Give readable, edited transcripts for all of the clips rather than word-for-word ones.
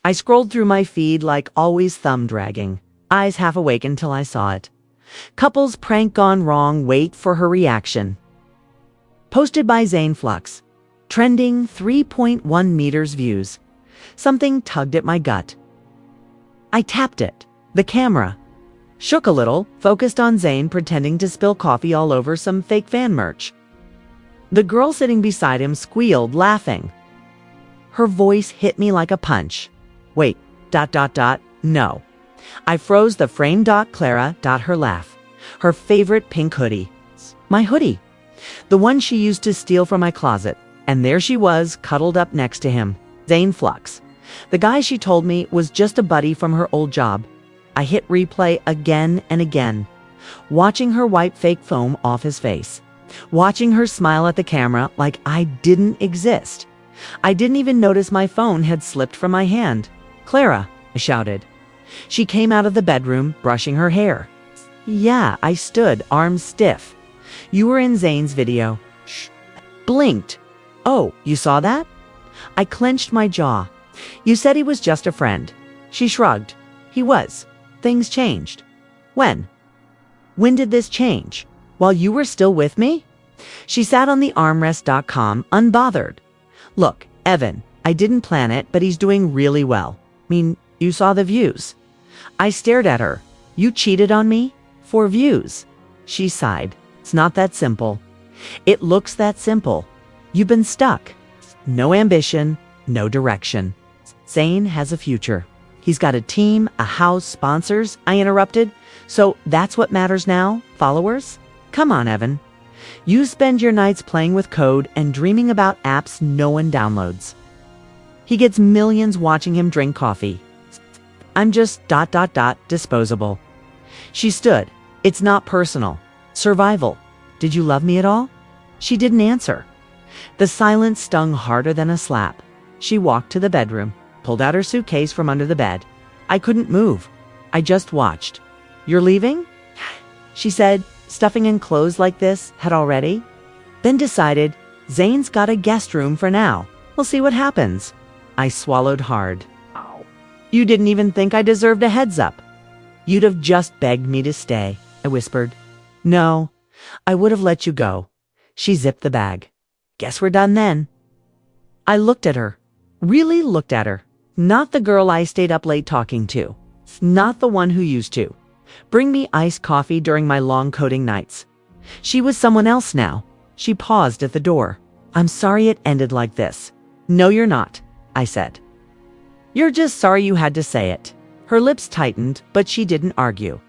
I scrolled through my feed like always, thumb dragging, eyes half awake until I saw it. Couples prank gone wrong, wait for her reaction. Posted by Zane Flux. Trending 3.1 meters views. Something tugged at my gut. I tapped it. The camera shook a little, focused on Zane pretending to spill coffee all over some fake fan merch. The girl sitting beside him squealed, laughing. Her voice hit me like a punch. Wait, ... no. I froze the frame. Clara. Her laugh. Her favorite pink hoodie. My hoodie. The one she used to steal from my closet. And there she was, cuddled up next to him. Zane Flux. The guy she told me was just a buddy from her old job. I hit replay again and again, watching her wipe fake foam off his face, watching her smile at the camera like I didn't exist. I didn't even notice my phone had slipped from my hand. Clara, I shouted. She came out of the bedroom, brushing her hair. Yeah, I stood, arms stiff. You were in Zane's video. Shh. Blinked. Oh, you saw that? I clenched my jaw. You said he was just a friend. She shrugged. He was. Things changed. When? When did this change? While you were still with me? She sat on the armrest.com, unbothered. Look, Evan, I didn't plan it, but he's doing really well. I mean, you saw the views. I stared at her. You cheated on me? For views. She sighed. It's not that simple. It looks that simple. You've been stuck. No ambition, no direction. Zane has a future. He's got a team, a house, sponsors, I interrupted. So that's what matters now? Followers? Come on, Evan. You spend your nights playing with code and dreaming about apps no one downloads. He gets millions watching him drink coffee. I'm just ... disposable. She stood. It's not personal. Survival. Did you love me at all? She didn't answer. The silence stung harder than a slap. She walked to the bedroom, pulled out her suitcase from under the bed. I couldn't move. I just watched. You're leaving? She said, stuffing in clothes like this had already. Then decided, Zane's got a guest room for now. We'll see what happens. I swallowed hard. You didn't even think I deserved a heads up. You'd have just begged me to stay, I whispered. No, I would have let you go. She zipped the bag. Guess we're done then. I looked at her. Really looked at her. Not the girl I stayed up late talking to. Not the one who used to bring me iced coffee during my long coding nights. She was someone else now. She paused at the door. I'm sorry it ended like this. No, you're not, I said. You're just sorry you had to say it. Her lips tightened, but she didn't argue.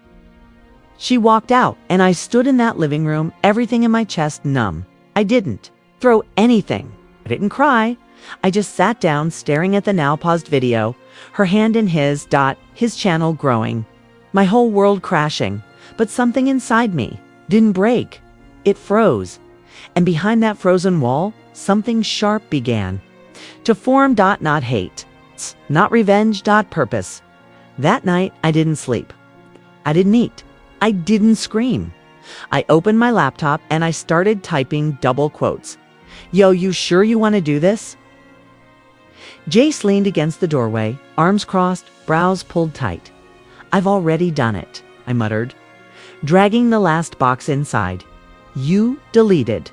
She walked out, and I stood in that living room, everything in my chest numb. I didn't throw anything. I didn't cry. I just sat down staring at the now paused video, her hand in his channel growing, my whole world crashing, but something inside me didn't break. It froze. And behind that frozen wall, something sharp began to form. Not hate, not revenge. Purpose. That night, I didn't sleep. I didn't eat. I didn't scream. I opened my laptop and I started typing double quotes. Yo, you sure you want to do this? Jace leaned against the doorway, arms crossed, brows pulled tight. I've already done it, I muttered, dragging the last box inside. You deleted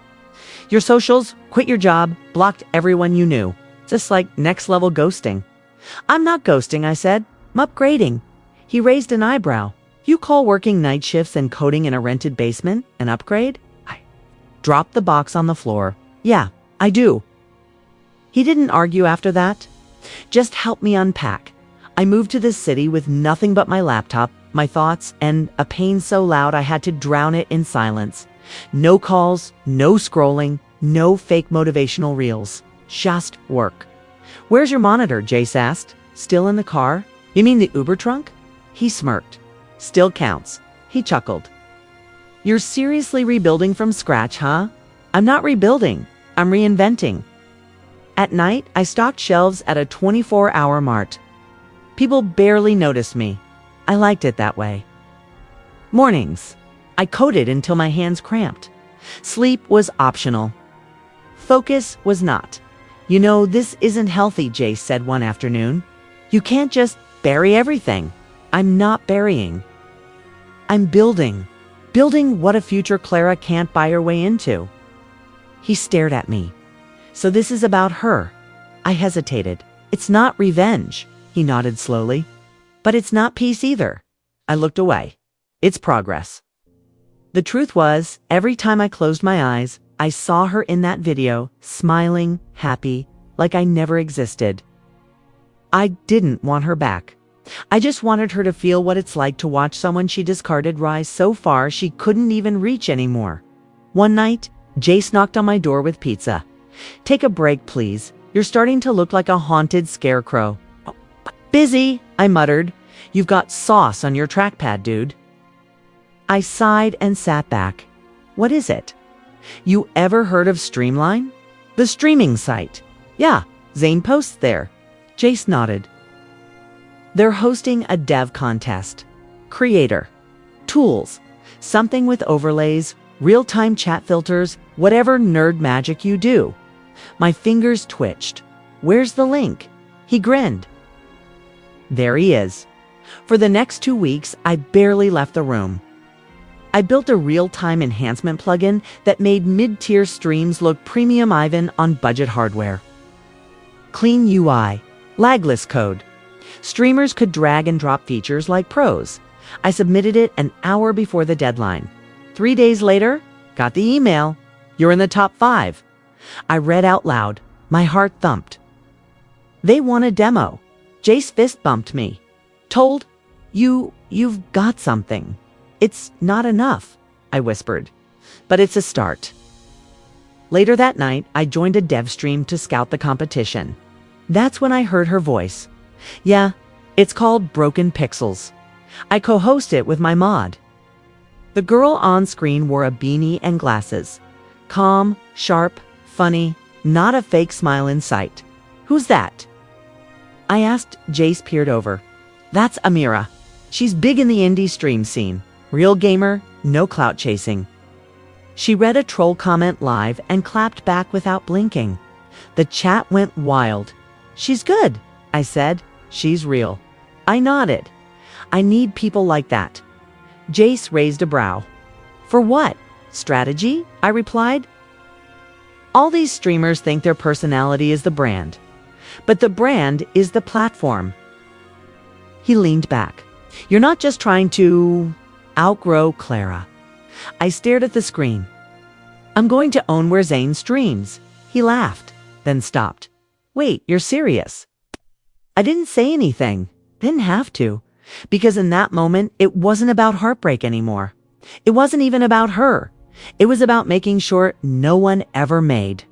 your socials, quit your job, blocked everyone you knew. Just like next level ghosting. I'm not ghosting, I said. I'm upgrading. He raised an eyebrow. You call working night shifts and coding in a rented basement an upgrade? I dropped the box on the floor. Yeah, I do. He didn't argue after that. Just help me unpack. I moved to this city with nothing but my laptop, my thoughts, and a pain so loud I had to drown it in silence. No calls, no scrolling, no fake motivational reels. Just work. Where's your monitor? Jace asked. Still in the car? You mean the Uber trunk? He smirked. Still counts. He chuckled. You're seriously rebuilding from scratch, huh? I'm not rebuilding. I'm reinventing. At night, I stocked shelves at a 24-hour mart. People barely noticed me. I liked it that way. Mornings, I coded until my hands cramped. Sleep was optional. Focus was not. You know, this isn't healthy, Jace said one afternoon. You can't just bury everything. I'm not burying. I'm building. Building what a future Clara can't buy her way into. He stared at me. So this is about her. I hesitated. It's not revenge. He nodded slowly. But it's not peace either. I looked away. It's progress. The truth was, every time I closed my eyes, I saw her in that video, smiling, happy, like I never existed. I didn't want her back. I just wanted her to feel what it's like to watch someone she discarded rise so far she couldn't even reach anymore. One night, Jace knocked on my door with pizza. "Take a break, please. You're starting to look like a haunted scarecrow." "Busy," I muttered. "You've got sauce on your trackpad, dude." I sighed and sat back. "What is it?" "You ever heard of Streamline? The streaming site." "Yeah, Zane posts there." Jace nodded. "They're hosting a dev contest. Creator. Tools. Something with overlays, real-time chat filters, whatever nerd magic you do." My fingers twitched. "Where's the link?" He grinned. There he is. For the next 2 weeks, I barely left the room. I built a real-time enhancement plugin that made mid-tier streams look premium Ivan on budget hardware. Clean UI. Lagless code. Streamers could drag and drop features like pros. I submitted it an hour before the deadline. 3 days later, got the email. "You're in the top 5. I read out loud. My heart thumped. "They want a demo." Jace fist bumped me. "Told you've got something. It's not enough," I whispered. "But it's a start." Later that night, I joined a dev stream to scout the competition. That's when I heard her voice. "Yeah, it's called Broken Pixels. I co-host it with my mod." The girl on screen wore a beanie and glasses. Calm, sharp, funny, not a fake smile in sight. "Who's that?" I asked. Jace peered over. "That's Amira. She's big in the indie stream scene. Real gamer, no clout chasing." She read a troll comment live and clapped back without blinking. The chat went wild. "She's good," I said. "She's real." I nodded. "I need people like that." Jace raised a brow. "For what? Strategy?" I replied. "All these streamers think their personality is the brand. But the brand is the platform." He leaned back. "You're not just trying to outgrow Clara." I stared at the screen. "I'm going to own where Zane streams." He laughed, then stopped. "Wait, you're serious?" I didn't say anything. Didn't have to. Because in that moment, it wasn't about heartbreak anymore. It wasn't even about her. It was about making sure no one ever made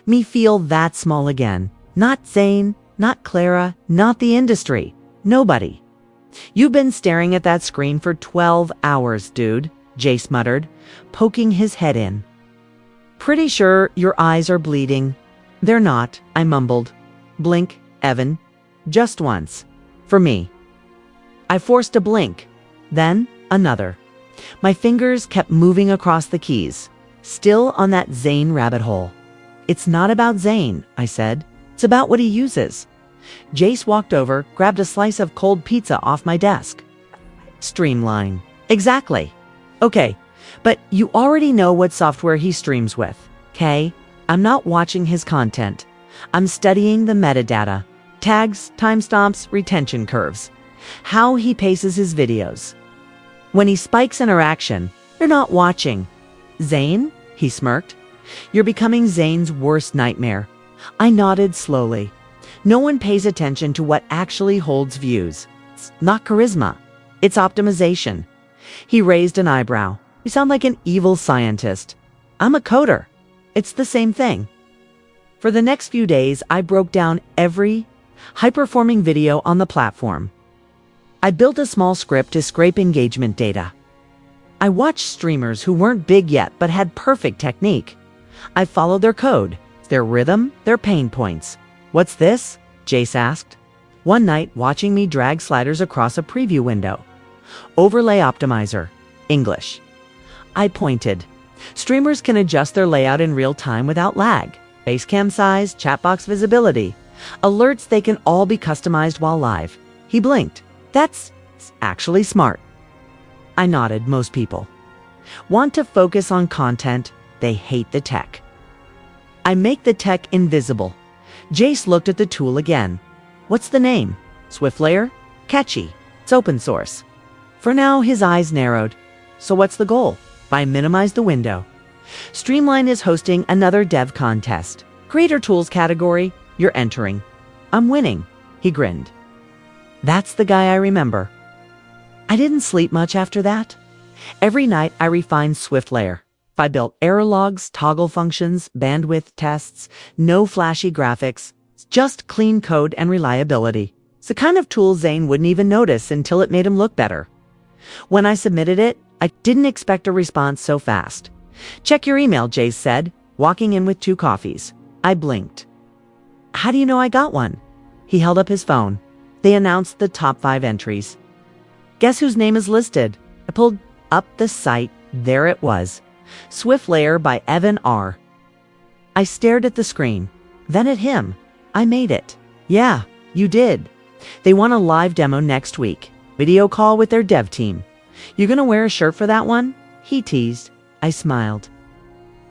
me feel that small again. Not Zane, not Clara, not the industry. Nobody. "You've been staring at that screen for 12 hours, dude," Jace muttered, poking his head in. "Pretty sure your eyes are bleeding." "They're not," I mumbled. "Blink, Evan. Just once. For me." I forced a blink. Then another. My fingers kept moving across the keys, still on that Zane rabbit hole. "It's not about Zane," I said. "It's about what he uses." Jace walked over, grabbed a slice of cold pizza off my desk. "Streamline." "Exactly." "Okay, but you already know what software he streams with, okay? I'm not watching his content. I'm studying the metadata. Tags, timestamps, retention curves. How he paces his videos. When he spikes interaction, you're not watching." "Zane?" He smirked. "You're becoming Zane's worst nightmare." I nodded slowly. No one pays attention to what actually holds views. It's not charisma. It's optimization. He raised an eyebrow. "You sound like an evil scientist." "I'm a coder." "It's the same thing." For the next few days, I broke down every high-performing video on the platform. I built a small script to scrape engagement data. I watched streamers who weren't big yet but had perfect technique. I followed their code, their rhythm, their pain points. "What's this?" Jace asked. One night, watching me drag sliders across a preview window. "Overlay optimizer. English." I pointed. "Streamers can adjust their layout in real time without lag. Facecam size, chatbox visibility. Alerts they can all be customized while live. He blinked. That's actually smart. I nodded. Most people want to focus on content. They hate the tech. I make the tech invisible. Jace looked at the tool again. What's the name? SwiftLayer? Catchy. It's open source. For now, his eyes narrowed. So what's the goal? I minimize the window. Streamline is hosting another dev contest. Creator tools category. You're entering. I'm winning. He grinned. That's the guy I remember. I didn't sleep much after that. Every night I refined SwiftLayer. I built error logs, toggle functions, bandwidth tests, no flashy graphics, just clean code and reliability. It's the kind of tool Zane wouldn't even notice until it made him look better. When I submitted it, I didn't expect a response so fast. Check your email, Jace said, walking in with 2 coffees. I blinked. How do you know I got one? He held up his phone. They announced the top 5 entries. Guess whose name is listed? I pulled up the site. There it was. SwiftLayer by Evan R. I stared at the screen, then at him. I made it. Yeah, you did. They want a live demo next week. Video call with their dev team. You gonna wear a shirt for that one? He teased. I smiled.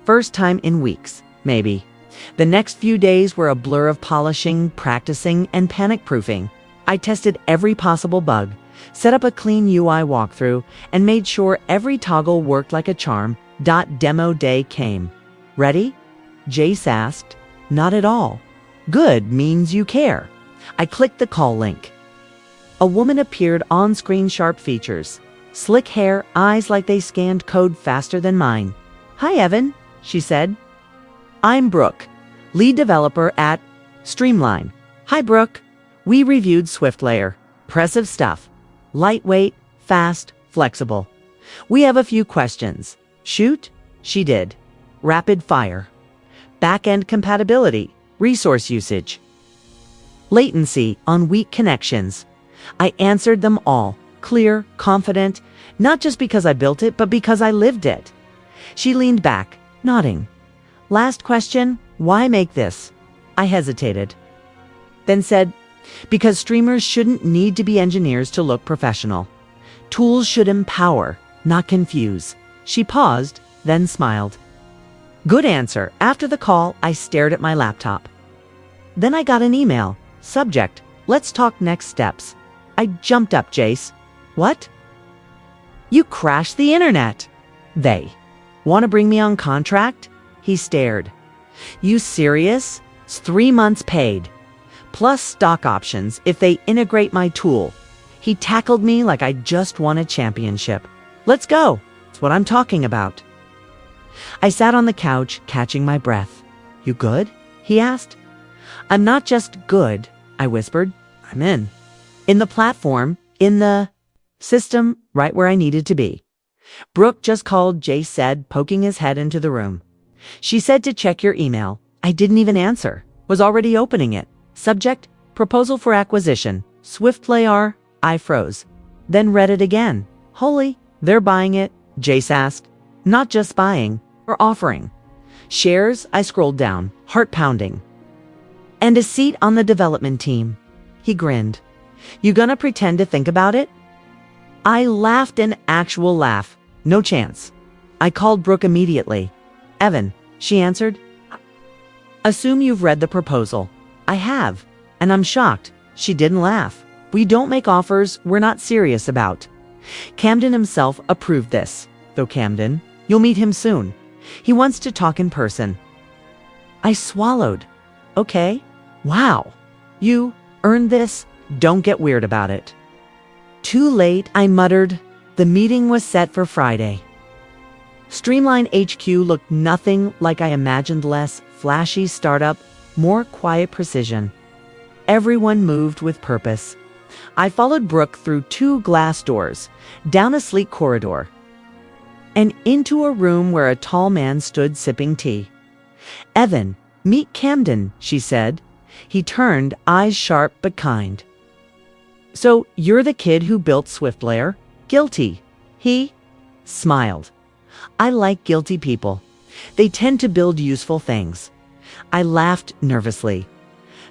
First time in weeks, maybe. The next few days were a blur of polishing, practicing, and panic-proofing. I tested every possible bug, set up a clean UI walkthrough, and made sure every toggle worked like a charm. Demo day came. Ready? Jace asked. Not at all. Good means you care. I clicked the call link. A woman appeared on screen. Sharp features. Slick hair, eyes like they scanned code faster than mine. Hi, Evan, she said. I'm Brooke, lead developer at Streamline. Hi, Brooke. We reviewed SwiftLayer. Impressive stuff. Lightweight, fast, flexible. We have a few questions. Shoot? She did. Rapid fire. Back-end compatibility. Resource usage. Latency on weak connections. I answered them all. Clear, confident. Not just because I built it, but because I lived it. She leaned back, nodding. Last question. Why make this? I hesitated. Then said, because streamers shouldn't need to be engineers to look professional. Tools should empower, not confuse. She paused, then smiled. Good answer. After the call, I stared at my laptop. Then I got an email. Subject, let's talk next steps. I jumped up, Jace. What? You crashed the internet. They want to bring me on contract? He stared. You serious? It's 3 months paid. Plus stock options if they integrate my tool. He tackled me like I just won a championship. Let's go. It's what I'm talking about. I sat on the couch, catching my breath. You good? He asked. I'm not just good, I whispered. I'm in. In the platform, in the system, right where I needed to be. Brooke just called, Jace said, poking his head into the room. She said to check your email. I didn't even answer. Was already opening it. Subject, proposal for acquisition. SwiftLayer. I froze. Then read it again. Holy, they're buying it? Jace asked. Not just buying, or offering. Shares? I scrolled down, heart pounding. And a seat on the development team. He grinned. You gonna pretend to think about it? I laughed an actual laugh. No chance. I called Brooke immediately. Evan, she answered. Assume you've read the proposal. I have, and I'm shocked. She didn't laugh. We don't make offers we're not serious about. Camden himself approved this. Though Camden, you'll meet him soon. He wants to talk in person. I swallowed. Okay. Wow. You earned this. Don't get weird about it. Too late, I muttered. The meeting was set for Friday. Streamline HQ looked nothing like I imagined. Less flashy startup, more quiet precision. Everyone moved with purpose. I followed Brooke through 2 glass doors, down a sleek corridor, and into a room where a tall man stood sipping tea. Evan, meet Camden, she said. He turned, eyes sharp but kind. So you're the kid who built SwiftLayer? Guilty. He smiled. I like guilty people. They tend to build useful things. I laughed nervously.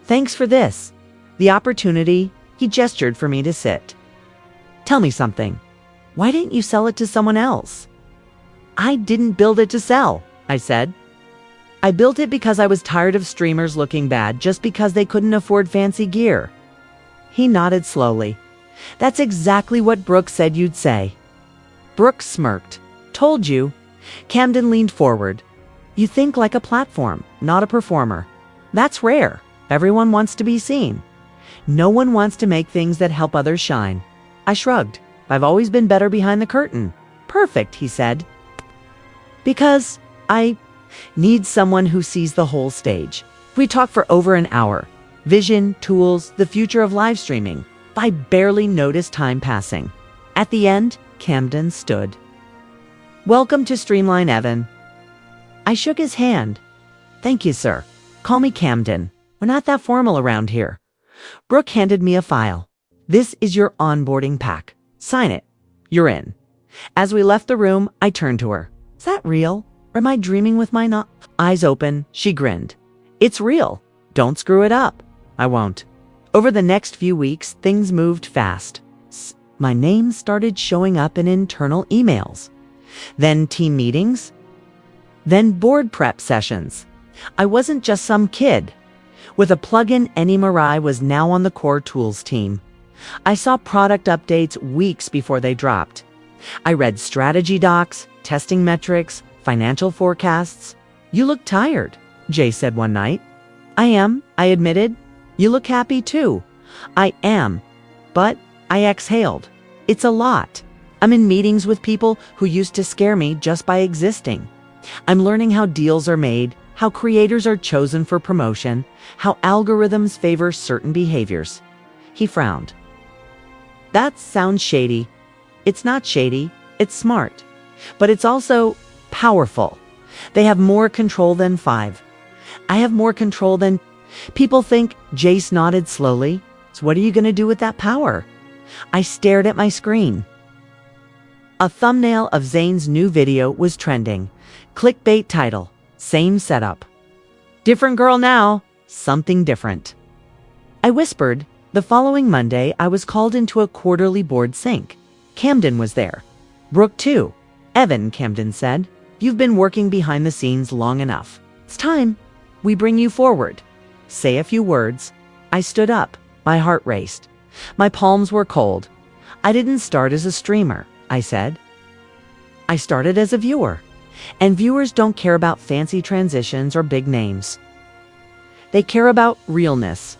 Thanks for this. The opportunity, he gestured for me to sit. Tell me something. Why didn't you sell it to someone else? I didn't build it to sell, I said. I built it because I was tired of streamers looking bad just because they couldn't afford fancy gear. He nodded slowly. That's exactly what Brooke said you'd say. Brooke smirked. Told you. Camden leaned forward. You think like a platform, not a performer. That's rare. Everyone wants to be seen. No one wants to make things that help others shine. I shrugged. I've always been better behind the curtain. Perfect, he said. Because I need someone who sees the whole stage. We talked for over an hour. Vision, tools, the future of live streaming. I barely noticed time passing. At the end, Camden stood. Welcome to Streamline, Evan. I shook his hand. Thank you, sir. Call me Camden. We're not that formal around here. Brooke handed me a file. This is your onboarding pack. Sign it. You're in. As we left the room, I turned to her. Is that real? Or am I dreaming with my eyes open? She grinned. It's real. Don't screw it up. I won't. Over the next few weeks, things moved fast. My name started showing up in internal emails. Then team meetings. Then board prep sessions. I wasn't just some kid. With a plugin, Annie Marai was now on the core tools team. I saw product updates weeks before they dropped. I read strategy docs, testing metrics, financial forecasts. You look tired, Jay said one night. I am, I admitted. You look happy too. I am. But I exhaled. It's a lot. I'm in meetings with people who used to scare me just by existing. I'm learning how deals are made, how creators are chosen for promotion, how algorithms favor certain behaviors. He frowned. That sounds shady. It's not shady. It's smart. But it's also powerful. They have more control than 5. I have more control than... People think. Jace nodded slowly. So what are you going to do with that power? I stared at my screen. A thumbnail of Zayn's new video was trending. Clickbait title. Same setup. Different girl now. Something different. I whispered. The following Monday, I was called into a quarterly board sync. Camden was there. Brooke too. Evan, Camden said. You've been working behind the scenes long enough. It's time. We bring you forward. Say a few words. I stood up. My heart raced. My palms were cold. I didn't start as a streamer, I said. I started as a viewer. And viewers don't care about fancy transitions or big names. They care about realness.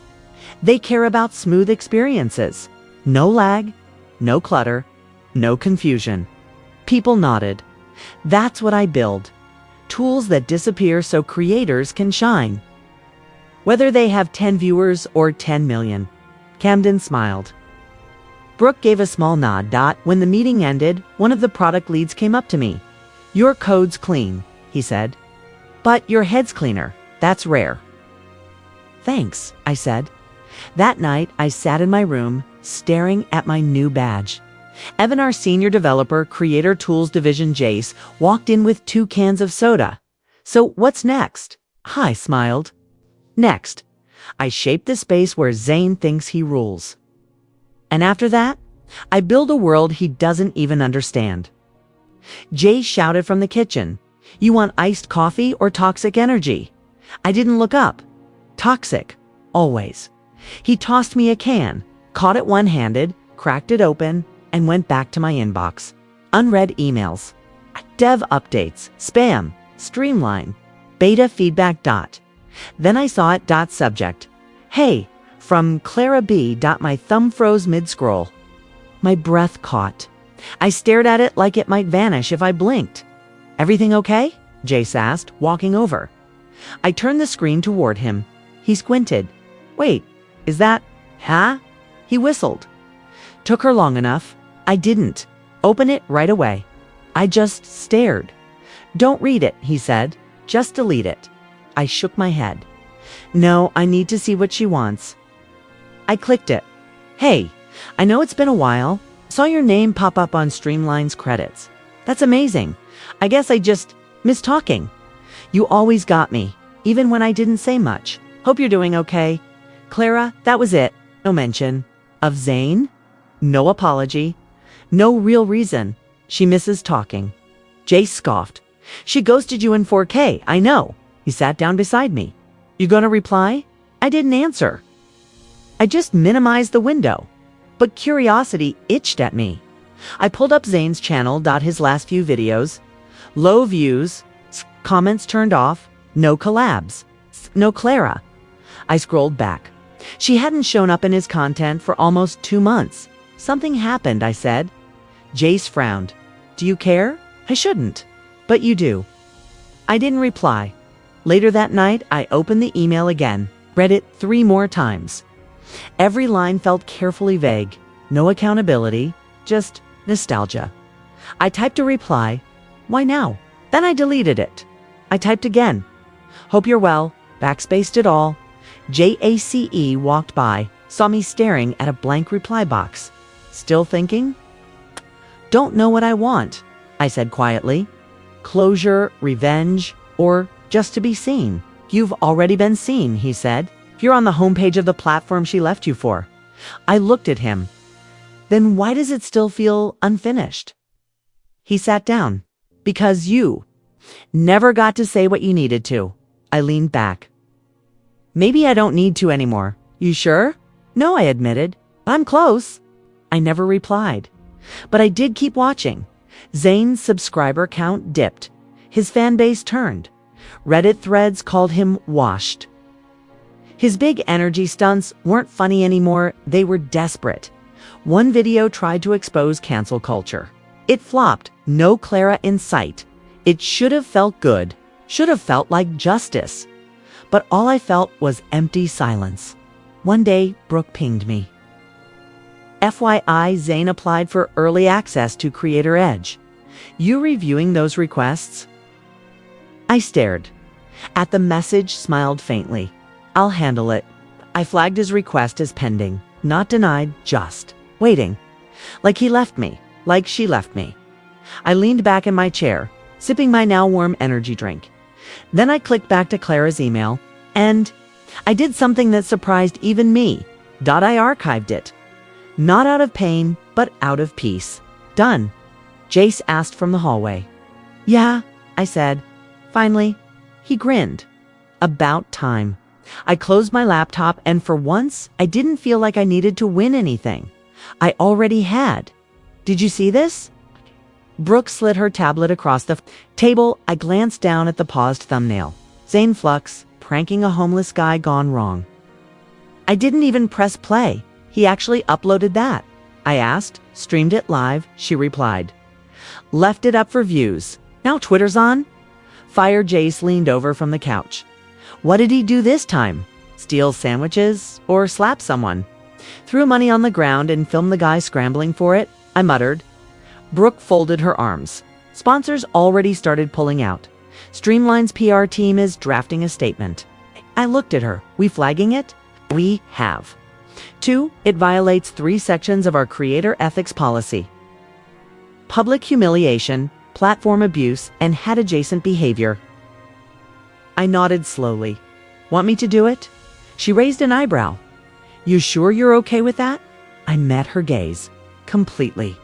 They care about smooth experiences. No lag, no clutter, no confusion. People nodded. That's what I build. Tools that disappear so creators can shine. Whether they have 10 viewers or 10 million. Camden smiled. Brooke gave a small nod. When the meeting ended, one of the product leads came up to me. Your code's clean, he said. But your head's cleaner. That's rare. Thanks, I said. That night, I sat in my room, staring at my new badge. Evan, our senior developer, Creator Tools Division Jace, walked in with 2 cans of soda. So what's next? I smiled. Next, I shape the space where Zayn thinks he rules. And after that, I build a world he doesn't even understand. Jay shouted from the kitchen, You want iced coffee or toxic energy? I didn't look up. Toxic, always. He tossed me a can, caught it one-handed, cracked it open, and went back to my inbox. Unread emails. Dev updates, spam, streamline, beta feedback. Then I saw it. Subject. Hey, from Clara B. My thumb froze mid-scroll. My breath caught. I stared at it like it might vanish if I blinked. Everything okay? Jace asked, walking over. I turned the screen toward him. He squinted. Wait, is that... Huh? He whistled. Took her long enough. I didn't. Open it right away. I just stared. Don't read it, he said. Just delete it. I shook my head. No, I need to see what she wants. I clicked it. Hey, I know it's been a while. Saw your name pop up on Streamline's credits. That's amazing. I guess I just miss talking. You always got me, even when I didn't say much. Hope you're doing okay. Clara, that was it. No mention of Zane. No apology. No real reason. She misses talking. Jace scoffed. She ghosted you in 4K, I know. He sat down beside me. You gonna reply? I didn't answer. I just minimized the window. But curiosity itched at me. I pulled up Zane's channel. His last few videos. Low views. Comments turned off. No collabs. No Clara. I scrolled back. She hadn't shown up in his content for almost 2 months. Something happened, I said. Jace frowned. Do you care? I shouldn't. But you do. I didn't reply. Later that night, I opened the email again, read it 3 more times. Every line felt carefully vague. No accountability, just nostalgia. I typed a reply. Why now? Then I deleted it. I typed again. Hope you're well. Backspaced it all. JACE walked by, saw me staring at a blank reply box. Still thinking? Don't know what I want, I said quietly. Closure, revenge, or just to be seen. You've already been seen, he said. You're on the homepage of the platform she left you for. I looked at him. Then why does it still feel unfinished? He sat down. Because you never got to say what you needed to. I leaned back. Maybe I don't need to anymore. You sure? No, I admitted. I'm close. I never replied. But I did keep watching. Zane's subscriber count dipped. His fan base turned. Reddit threads called him washed. His big energy stunts weren't funny anymore, they were desperate. One video tried to expose cancel culture. It flopped, no Clara in sight. It should have felt good, should have felt like justice. But all I felt was empty silence. One day, Brooke pinged me. FYI, Zane applied for early access to Creator Edge. You reviewing those requests? I stared. At the message, smiled faintly. I'll handle it. I flagged his request as pending. Not denied, just waiting. Like he left me. Like she left me. I leaned back in my chair, sipping my now warm energy drink. Then I clicked back to Clara's email, and I did something that surprised even me. I archived it. Not out of pain, but out of peace. Done. Jace asked from the hallway. Yeah, I said. Finally, he grinned. About time. I closed my laptop, and for once, I didn't feel like I needed to win anything. I already had. Did you see this? Brooke slid her tablet across the table. I glanced down at the paused thumbnail. Zane Flux, pranking a homeless guy gone wrong. I didn't even press play. He actually uploaded that. I asked, streamed it live. She replied. Left it up for views. Now Twitter's on? Fire Jace leaned over from the couch. What did he do this time? Steal sandwiches or slap someone? Threw money on the ground and filmed the guy scrambling for it? I muttered. Brooke folded her arms. Sponsors already started pulling out. Streamline's PR team is drafting a statement. I looked at her. We flagging it? We have. 2, it violates 3 sections of our creator ethics policy. Public humiliation, platform abuse, and head-adjacent behavior. I nodded slowly. Want me to do it? She raised an eyebrow. You sure you're okay with that? I met her gaze. Completely.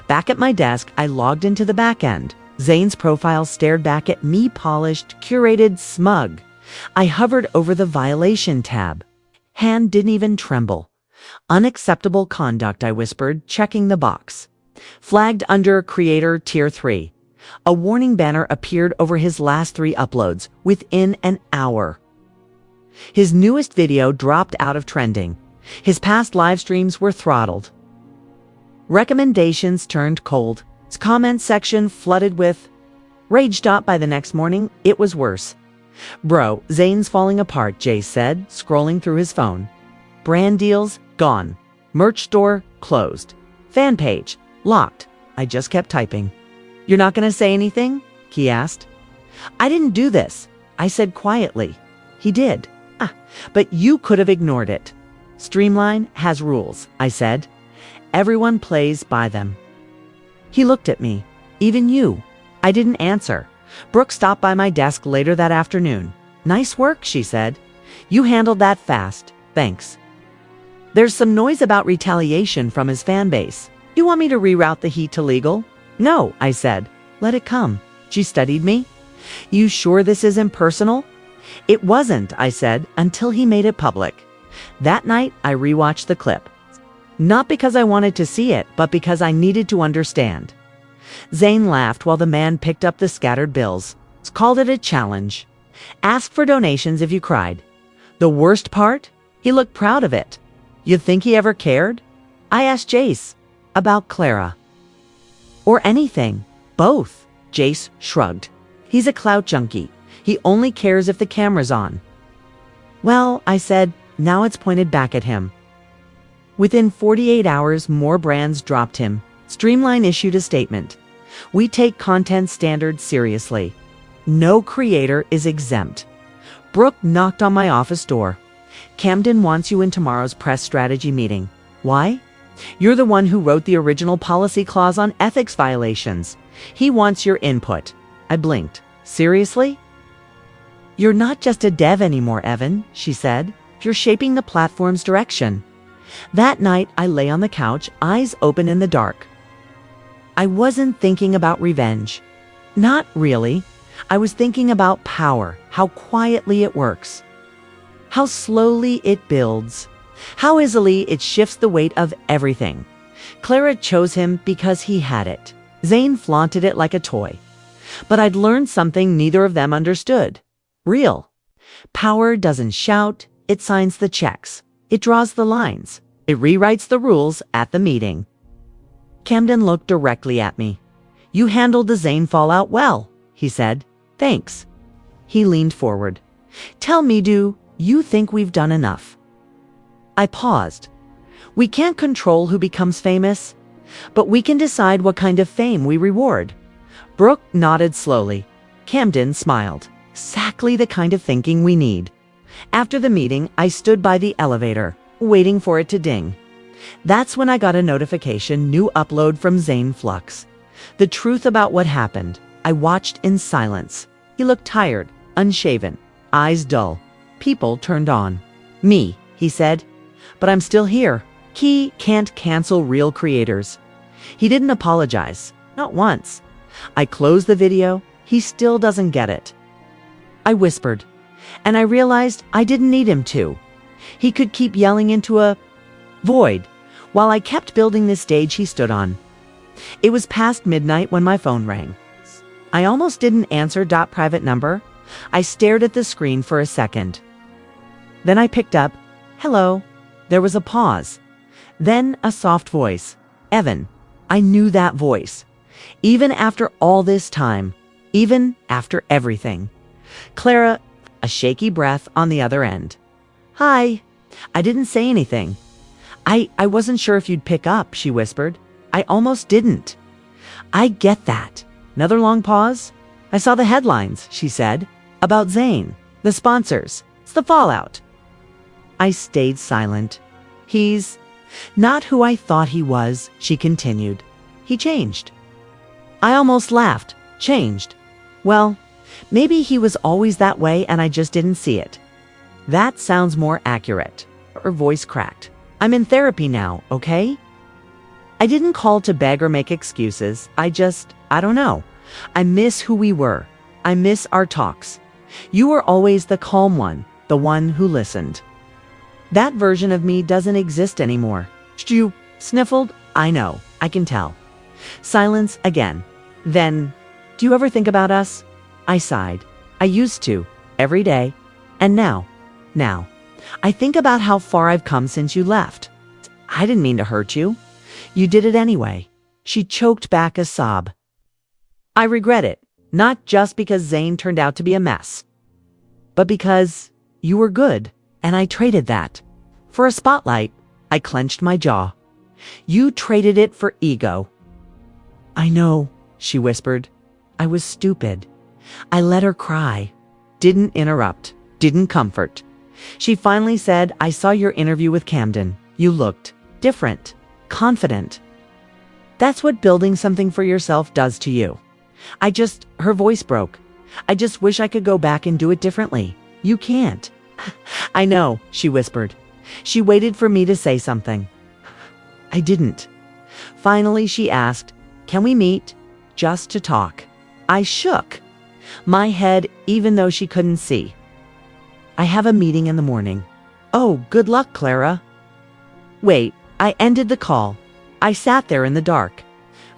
Back at my desk, I logged into the back end. Zane's profile stared back at me, polished, curated, smug. I hovered over the violation tab. Hand didn't even tremble. Unacceptable conduct, I whispered, checking the box. Flagged under Creator Tier 3. A warning banner appeared over his last 3 uploads within an hour. His newest video dropped out of trending. His past live streams were throttled. Recommendations turned cold. His comment section flooded with rage. By the next morning, it was worse. Bro, Zane's falling apart, Jay said, scrolling through his phone. Brand deals, gone. Merch store, closed. Fan page, locked. I just kept typing. You're not going to say anything? He asked. I didn't do this, I said quietly. He did. But you could have ignored it. Streamline has rules, I said. Everyone plays by them. He looked at me. Even you. I didn't answer. Brooke stopped by my desk later that afternoon. Nice work, she said. You handled that fast. Thanks. There's some noise about retaliation from his fan base. You want me to reroute the heat to legal? No, I said. Let it come. She studied me. You sure this isn't personal? It wasn't, I said, until he made it public. That night, I rewatched the clip. Not because I wanted to see it, but because I needed to understand. Zayn laughed while the man picked up the scattered bills. Called it a challenge. Asked for donations if you cried. The worst part? He looked proud of it. You think he ever cared? I asked Jace. About Clara. Or anything. Both. Jace shrugged. He's a clout junkie. He only cares if the camera's on. Well, I said, now it's pointed back at him. Within 48 hours, more brands dropped him. Streamline issued a statement. We take content standards seriously. No creator is exempt. Brooke knocked on my office door. Camden wants you in tomorrow's press strategy meeting. Why? You're the one who wrote the original policy clause on ethics violations. He wants your input. I blinked. Seriously? You're not just a dev anymore, Evan, she said. You're shaping the platform's direction. That night, I lay on the couch, eyes open in the dark. I wasn't thinking about revenge. Not really. I was thinking about power, how quietly it works. How slowly it builds. How easily it shifts the weight of everything. Clara chose him because he had it. Zayn flaunted it like a toy. But I'd learned something neither of them understood. Real. Power doesn't shout, it signs the checks. It draws the lines. It rewrites the rules at the meeting. Camden looked directly at me. You handled the Zayn fallout well, he said. Thanks. He leaned forward. Tell me, do you think we've done enough? I paused. We can't control who becomes famous, but we can decide what kind of fame we reward. Brooke nodded slowly. Camden smiled. Exactly the kind of thinking we need. After the meeting, I stood by the elevator, waiting for it to ding. That's when I got a notification, new upload from Zayn Flux. The truth about what happened. I watched in silence. He looked tired, unshaven, eyes dull. People turned on. Me, he said. But I'm still here. He can't cancel real creators. He didn't apologize. Not once. I closed the video. He still doesn't get it. I whispered, and I realized I didn't need him to. He could keep yelling into a void while I kept building this stage he stood on. It was past midnight when my phone rang. I almost didn't answer. Private number. I stared at the screen for a second. Then I picked up. Hello. There was a pause. Then a soft voice. Evan. I knew that voice. Even after all this time. Even after everything. Clara, a shaky breath on the other end. Hi. I didn't say anything. I wasn't sure if you'd pick up, she whispered. I almost didn't. I get that. Another long pause. I saw the headlines, she said. About Zayn. The sponsors. It's the fallout. I stayed silent. He's not who I thought he was, she continued. He changed. I almost laughed. Changed. Well, maybe he was always that way and I just didn't see it. That sounds more accurate. Her voice cracked. I'm in therapy now, okay? I didn't call to beg or make excuses. I don't know. I miss who we were. I miss our talks. You were always the calm one, the one who listened. That version of me doesn't exist anymore. Stu sniffled. I know. I can tell. Silence again. Then, do you ever think about us? I sighed. I used to. Every day. And now. I think about how far I've come since you left. I didn't mean to hurt you. You did it anyway. She choked back a sob. I regret it. Not just because Zayn turned out to be a mess. But because you were good. And I traded that. For a spotlight. I clenched my jaw. You traded it for ego. I know, she whispered. I was stupid. I let her cry. Didn't interrupt. Didn't comfort. She finally said, I saw your interview with Camden. You looked different. Confident. That's what building something for yourself does to you. Her voice broke. I just wish I could go back and do it differently. You can't. I know, she whispered. She waited for me to say something. I didn't. Finally, she asked, "Can we meet? Just to talk." I shook my head even though she couldn't see. "I have a meeting in the morning." "Oh, good luck, Clara." Wait, I ended the call. I sat there in the dark,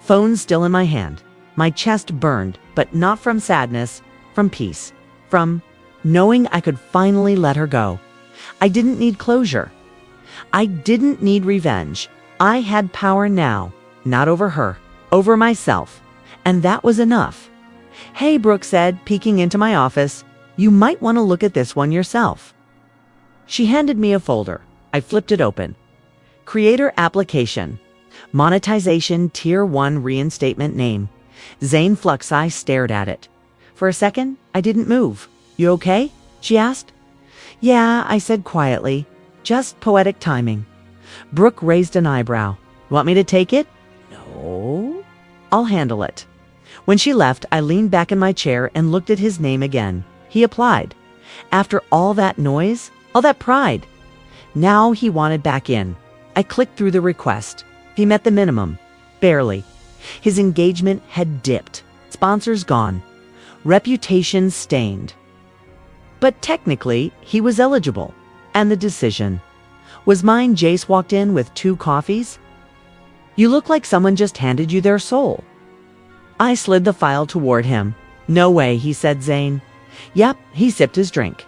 phone still in my hand. My chest burned, but not from sadness, from peace, from knowing I could finally let her go. I didn't need closure. I didn't need revenge. I had power now, not over her, over myself. And that was enough. "Hey," Brooke said, peeking into my office, "you might want to look at this one yourself." She handed me a folder. I flipped it open. Creator application. Monetization Tier 1 reinstatement name. Zane Flux. I stared at it. For a second, I didn't move. "You okay?" she asked. "Yeah," I said quietly. "Just poetic timing." Brooke raised an eyebrow. "Want me to take it?" "No. I'll handle it." When she left, I leaned back in my chair and looked at his name again. He applied. After all that noise, all that pride. Now he wanted back in. I clicked through the request. He met the minimum. Barely. His engagement had dipped. Sponsors gone. Reputation stained. But technically, he was eligible. And the decision was mine. Jace walked in with 2 coffees. "You look like someone just handed you their soul." I slid the file toward him. "No way," he said. "Zane." "Yep," he sipped his drink.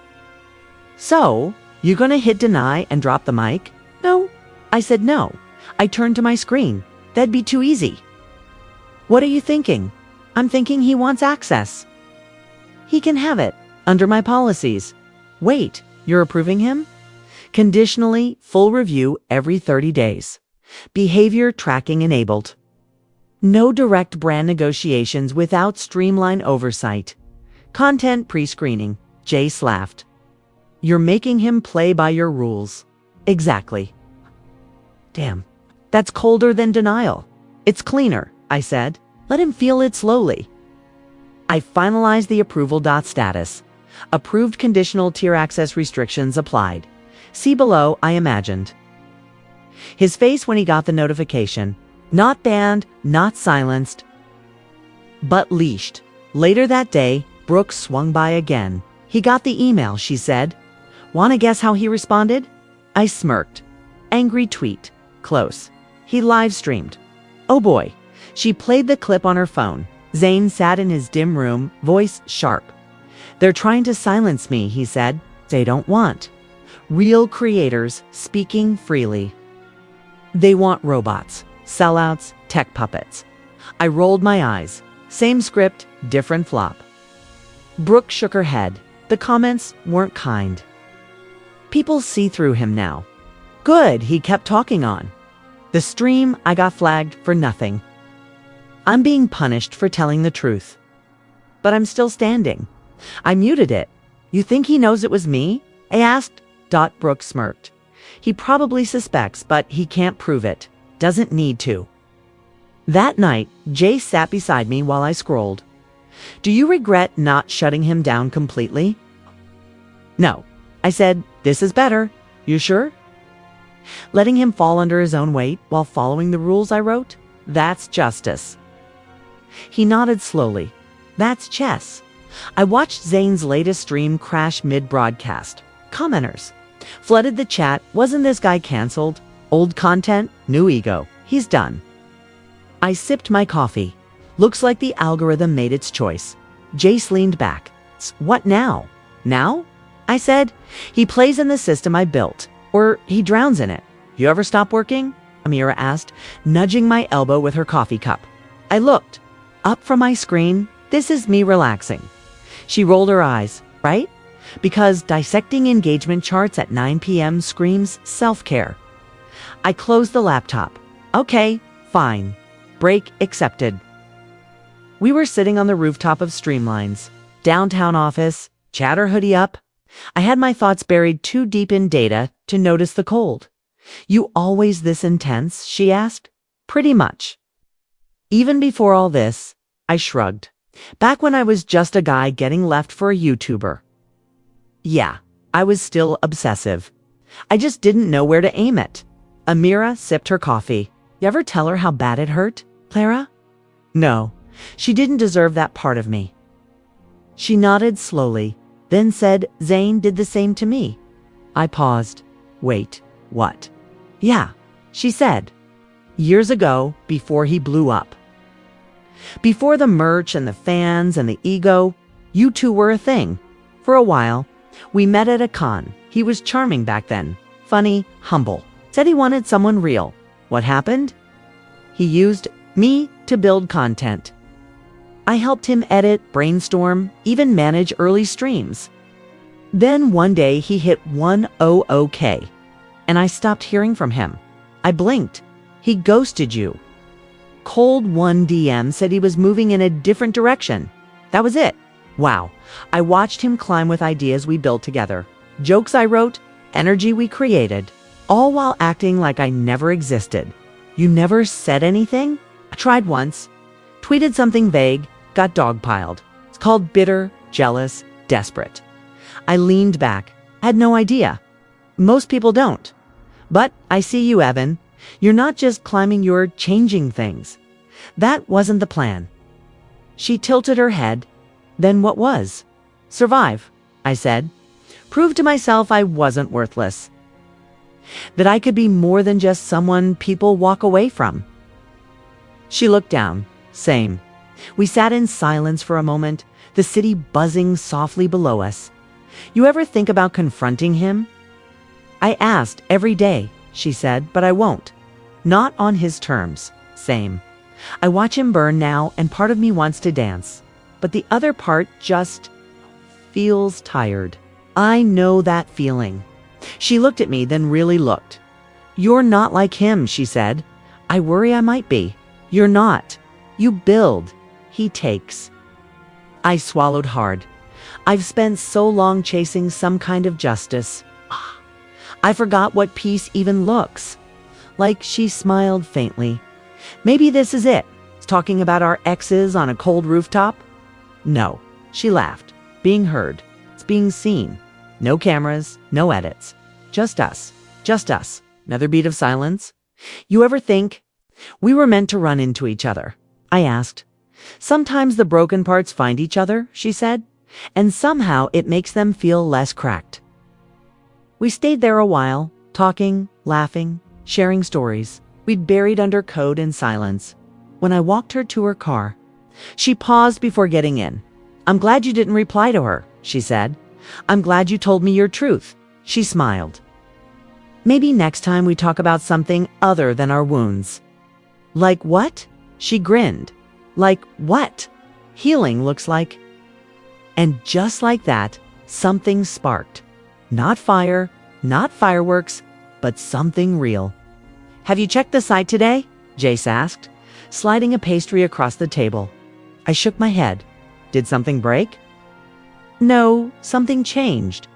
"So, you gonna hit deny and drop the mic?" "No." I said no. I turned to my screen. "That'd be too easy." "What are you thinking?" "I'm thinking he wants access." "He can have it, under my policies." "Wait, you're approving him?" "Conditionally, full review every 30 days. Behavior tracking enabled. No direct brand negotiations without streamlined oversight. Content pre-screening." Jace laughed. "You're making him play by your rules." "Exactly." Damn, that's colder than denial. "It's cleaner," I said. "Let him feel it slowly." I finalized the approval. Status. Approved. Conditional tier access restrictions applied. See below. I imagined his face when he got the notification. Not banned, not silenced, but leashed. Later that day, Brooke swung by again. "He got the email," she said. "Wanna guess how he responded?" I smirked. Angry tweet. Close. He live streamed. Oh boy. She played the clip on her phone. Zane sat in his dim room, voice sharp. "They're trying to silence me," he said. "They don't want real creators speaking freely. They want robots, sellouts, tech puppets." I rolled my eyes. Same script, different flop. Brooke shook her head. The comments weren't kind. People see through him now. Good, he kept talking on. The stream, I got flagged for nothing. I'm being punished for telling the truth. But I'm still standing. I muted it. "You think he knows it was me?" I asked. Brooke smirked. "He probably suspects, but he can't prove it. Doesn't need to." That night, Jace sat beside me while I scrolled. "Do you regret not shutting him down completely?" "No." I said. "This is better. You sure?" "Letting him fall under his own weight while following the rules I wrote? That's justice." He nodded slowly. "That's chess." I watched Zane's latest stream crash mid-broadcast. Commenters flooded the chat. "Wasn't this guy canceled? Old content, new ego. He's done." I sipped my coffee. Looks like the algorithm made its choice. Jace leaned back. "What now?" "Now?" I said. "He plays in the system I built. Or he drowns in it." "You ever stop working?" Amira asked, nudging my elbow with her coffee cup. I looked. Up from my screen. "This is me relaxing." She rolled her eyes. "Right? Because dissecting engagement charts at 9 p.m. screams self-care." I closed the laptop. "Okay, fine. Break accepted." We were sitting on the rooftop of Streamlines. Downtown office, chatter hoodie up. I had my thoughts buried too deep in data to notice the cold. "You always this intense?" she asked. "Pretty much." Even before all this, I shrugged. Back when I was just a guy getting left for a YouTuber. Yeah, I was still obsessive. I just didn't know where to aim it. Amira sipped her coffee. You ever tell her how bad it hurt, Clara? No, she didn't deserve that part of me. She nodded slowly, then said Zane did the same to me. I paused. Wait, what? Yeah, she said. Years ago, before he blew up. Before the merch and the fans and the ego, you two were a thing. For a while, we met at a con. He was charming back then. Funny, humble. Said he wanted someone real. What happened? He used me to build content. I helped him edit, brainstorm, even manage early streams. Then one day he hit 100K, and I stopped hearing from him. I blinked. He ghosted you. Cold one DM said he was moving in a different direction. That was it. Wow. I watched him climb with ideas we built together. Jokes I wrote, energy we created, all while acting like I never existed. You never said anything? I tried once. Tweeted something vague, got dogpiled. It's called bitter, jealous, desperate. I leaned back. Had no idea. Most people don't. But I see you, Evan. You're not just climbing, you're changing things. That wasn't the plan. She tilted her head. Then what was? Survive, I said. Prove to myself I wasn't worthless. That I could be more than just someone people walk away from. She looked down. Same. We sat in silence for a moment, the city buzzing softly below us. You ever think about confronting him? I asked every day, she said, but I won't. Not on his terms. Same. I watch him burn now, and part of me wants to dance. But the other part just feels tired. I know that feeling. She looked at me, then really looked. You're not like him, she said. I worry I might be. You're not. You build. He takes. I swallowed hard. I've spent so long chasing some kind of justice. I forgot what peace even looks. Like she smiled faintly. Maybe this is it. Talking about our exes on a cold rooftop? No. She laughed. Being heard. It's being seen. No cameras, no edits. Just us. Just us. Another beat of silence. You ever think we were meant to run into each other? I asked. Sometimes the broken parts find each other, she said, and somehow it makes them feel less cracked. We stayed there a while, talking, laughing, sharing stories. We'd buried under code in silence. When I walked her to her car, she paused before getting in. I'm glad you didn't reply to her, she said. I'm glad you told me your truth. She smiled. Maybe next time we talk about something other than our wounds. Like what? She grinned. Like what? Healing looks like. And just like that, something sparked. Not fire, not fireworks, but something real. Have you checked the site today? Jace asked, sliding a pastry across the table. I shook my head. Did something break? No, something changed.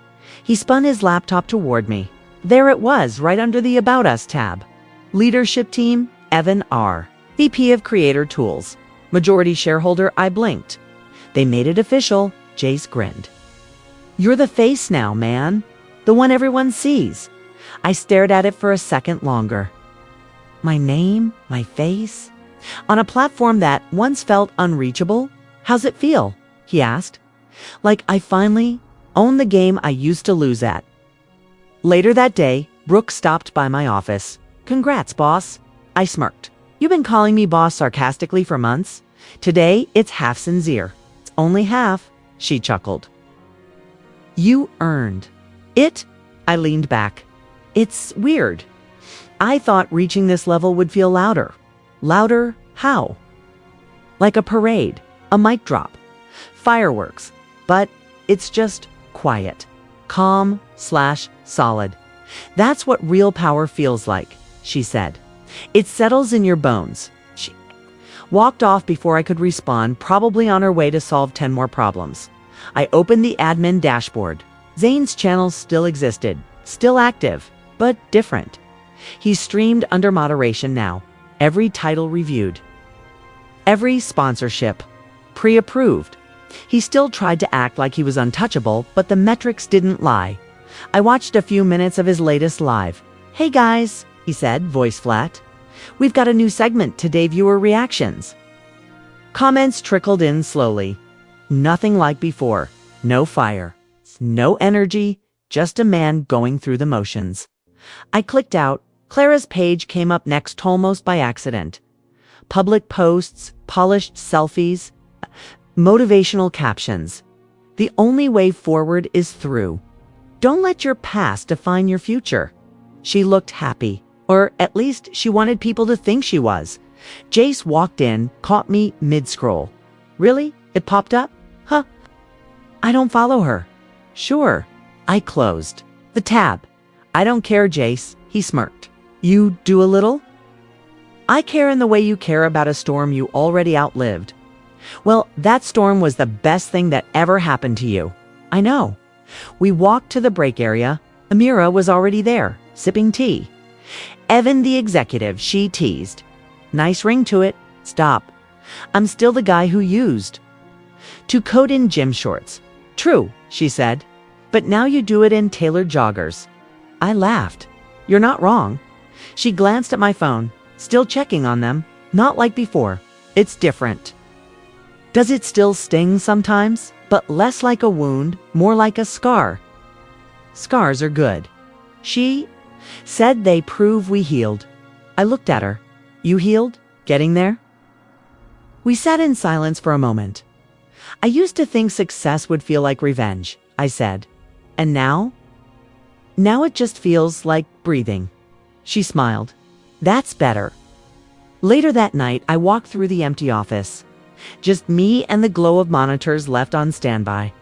He spun his laptop toward me. There it was, right under the About Us tab. Leadership team, Evan R. VP of Creator Tools. Majority shareholder, I blinked. They made it official, Jace grinned. You're the face now, man. The one everyone sees. I stared at it for a second longer. My name, my face. On a platform that once felt unreachable, how's it feel? He asked. Like I finally own the game I used to lose at. Later that day, Brooke stopped by my office. Congrats, boss. I smirked. You've been calling me boss sarcastically for months. Today, it's half sincere. It's only half, she chuckled. You earned it. I leaned back. It's weird. I thought reaching this level would feel louder. Louder how? Like a parade, a mic drop, fireworks, but it's just quiet, calm/solid. That's what real power feels like, she said. It settles in your bones. She walked off before I could respond, probably on her way to solve 10 more problems. I opened the admin dashboard. Zane's channel still existed, still active, but different. He streamed under moderation now, every title reviewed, every sponsorship pre-approved. He still tried to act like he was untouchable, but the metrics didn't lie. I watched a few minutes of his latest live. "Hey guys," he said, voice flat. "We've got a new segment today, viewer reactions." Comments trickled in slowly. Nothing like before. No fire. No energy. Just a man going through the motions. I clicked out. Clara's page came up next almost by accident. Public posts, polished selfies, motivational captions. The only way forward is through. Don't let your past define your future. She looked happy, or at least she wanted people to think she was. Jace walked in, caught me mid-scroll. "Really? It popped up? Huh. I don't follow her." "Sure." I closed the tab. "I don't care, Jace," he smirked. "You do a little?" "I care in the way you care about a storm you already outlived." "Well, that storm was the best thing that ever happened to you." "I know." We walked to the break area. Amira was already there, sipping tea. "Evan the executive," she teased. "Nice ring to it." "Stop. I'm still the guy who used to code in gym shorts." "True," she said. "But now you do it in tailored joggers." I laughed. "You're not wrong." She glanced at my phone, still checking on them. "Not like before. It's different." "Does it still sting sometimes? But less like a wound, more like a scar." "Scars are good." She said they prove we healed. I looked at her. "You healed? Getting there?" We sat in silence for a moment. "I used to think success would feel like revenge," I said. "And now?" "Now it just feels like breathing." She smiled. "That's better." Later that night, I walked through the empty office. Just me and the glow of monitors left on standby.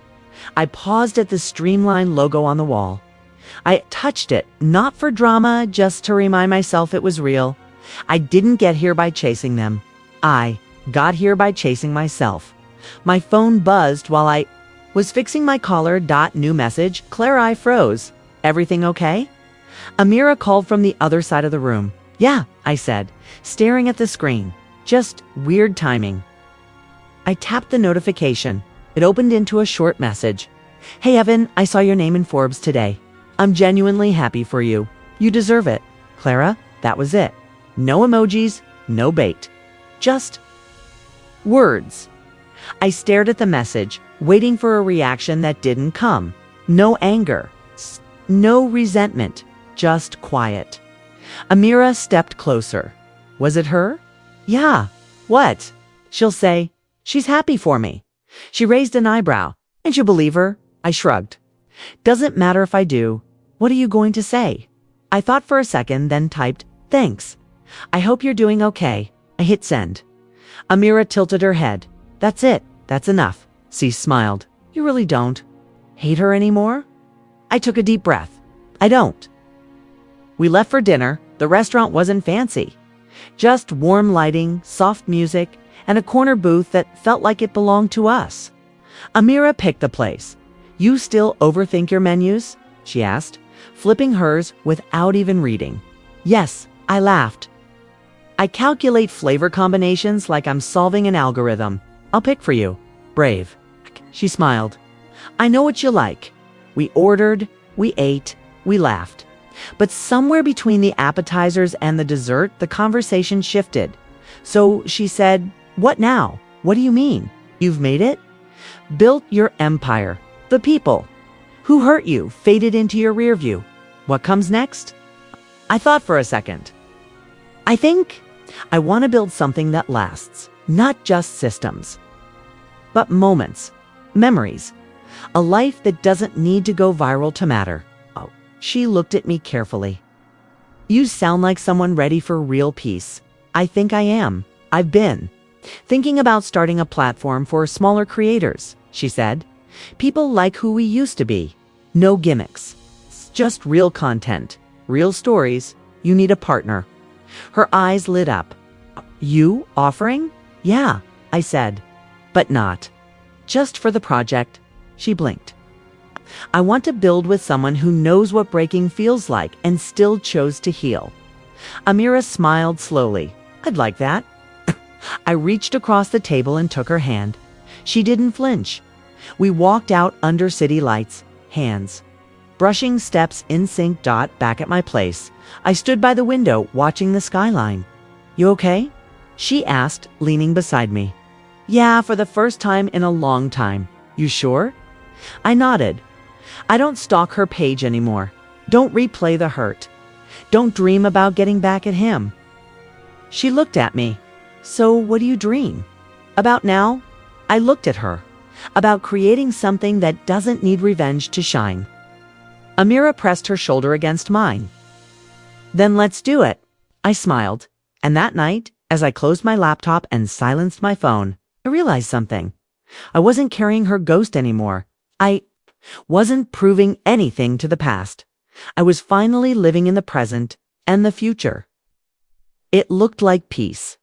I paused at the Streamline logo on the wall. I touched it, not for drama, just to remind myself it was real. I didn't get here by chasing them. I got here by chasing myself. My phone buzzed while I was fixing my collar. New message. Clara, I froze. "Everything okay?" Amira called from the other side of the room. "Yeah," I said, staring at the screen. "Just weird timing." I tapped the notification. It opened into a short message. "Hey Evan, I saw your name in Forbes today. I'm genuinely happy for you. You deserve it." Clara, that was it. No emojis, no bait. Just words. I stared at the message, waiting for a reaction that didn't come. No anger. No resentment. Just quiet. Amira stepped closer. Was it her? "Yeah." "What?" "She'll say, she's happy for me." She raised an eyebrow. "And you believe her?" I shrugged. "Doesn't matter if I do. What are you going to say?" I thought for a second, then typed, "Thanks. I hope you're doing okay." I hit send. Amira tilted her head. "That's it. That's enough." C smiled. "You really don't hate her anymore?" I took a deep breath. "I don't." We left for dinner. The restaurant wasn't fancy. Just warm lighting, soft music, and a corner booth that felt like it belonged to us. Amira picked the place. "You still overthink your menus?" she asked, flipping hers without even reading. "Yes," I laughed. "I calculate flavor combinations like I'm solving an algorithm. I'll pick for you." "Brave." She smiled. "I know what you like." We ordered, we ate, we laughed. But somewhere between the appetizers and the dessert, the conversation shifted. So she said, "What now? What do you mean? You've made it? Built your empire. The people who hurt you faded into your rear view. What comes next?" I thought for a second. "I think I want to build something that lasts, not just systems, but moments, memories, a life that doesn't need to go viral to matter." Oh, she looked at me carefully. "You sound like someone ready for real peace." I think I am. I've been thinking about starting a platform for smaller creators, she said. "People like who we used to be. No gimmicks. Just real content, real stories. You need a partner." Her eyes lit up. "You offering?" "Yeah," I said. "But not just for the project." She blinked. "I want to build with someone who knows what breaking feels like and still chose to heal." Amira smiled slowly. "I'd like that." I reached across the table and took her hand. She didn't flinch. We walked out under city lights, hands Brushing steps in sync. Back at my place, I stood by the window watching the skyline. You okay? She asked, leaning beside me. Yeah, for the first time in a long time. You sure? I nodded. I don't stalk her page anymore. Don't replay the hurt. Don't dream about getting back at him. She looked at me. So what do you dream? About now? I looked at her. About creating something that doesn't need revenge to shine. Amira pressed her shoulder against mine. Then let's do it. I smiled. And that night, as I closed my laptop and silenced my phone, I realized something. I wasn't carrying her ghost anymore. I wasn't proving anything to the past. I was finally living in the present and the future. It looked like peace.